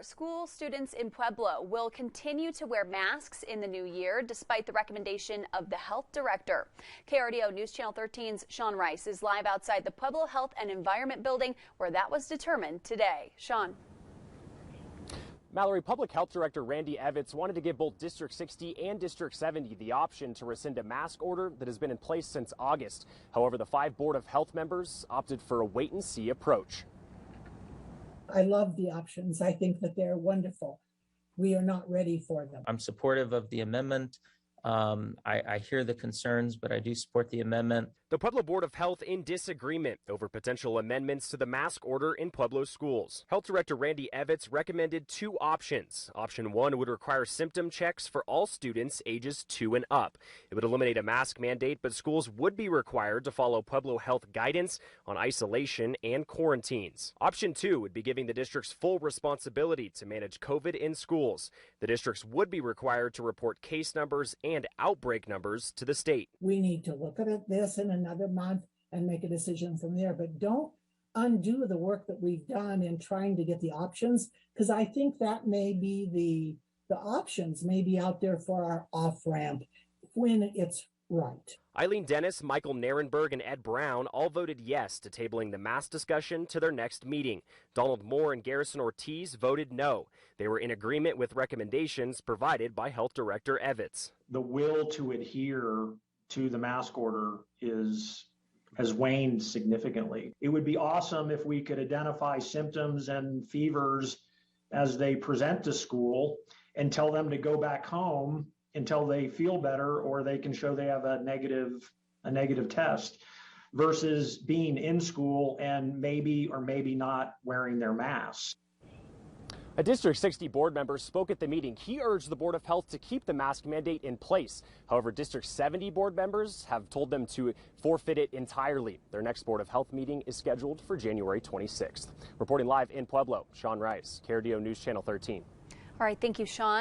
school students in Pueblo will continue to wear masks in the new year despite the recommendation of the health director. KRDO News Channel 13's Sean Rice is live outside the Pueblo Health and Environment Building where that was determined today. Sean. Mallory, Public Health Director Randy Evitz wanted to give both District 60 and District 70 the option to rescind a mask order that has been in place since August. However, the 5 Board of Health members opted for a wait-and-see approach. I love the options. I think that they're wonderful. We are not ready for them. I'm supportive of the amendment. I hear the concerns, but I do support the amendment. The Pueblo Board of Health in disagreement over potential amendments to the mask order in Pueblo schools. Health Director Randy Evitz recommended 2 options. Option 1 would require symptom checks for all students ages 2 and up. It would eliminate a mask mandate, but schools would be required to follow Pueblo Health guidance on isolation and quarantines. Option 2 would be giving the districts full responsibility to manage COVID in schools. The districts would be required to report case numbers and outbreak numbers to the state. We need to look at this in another month and make a decision from there, but don't undo the work that we've done in trying to get the options, because I think that may be the options may be out there for our off-ramp when it's right. Eileen Dennis, Michael Narenberg, and Ed Brown all voted yes to tabling the mask discussion to their next meeting. Donald Moore and Garrison Ortiz voted no. They were in agreement with recommendations provided by Health Director Evitz. The will to adhere to the mask order has waned significantly. It would be awesome if we could identify symptoms and fevers as they present to school and tell them to go back home until they feel better or they can show they have a negative test, versus being in school and maybe or maybe not wearing their masks. A District 60 board member spoke at the meeting. He urged the Board of Health to keep the mask mandate in place. However, District 70 board members have told them to forfeit it entirely. Their next Board of Health meeting is scheduled for January 26th. Reporting live in Pueblo, Sean Rice, KRDO News Channel 13. All right, thank you, Sean.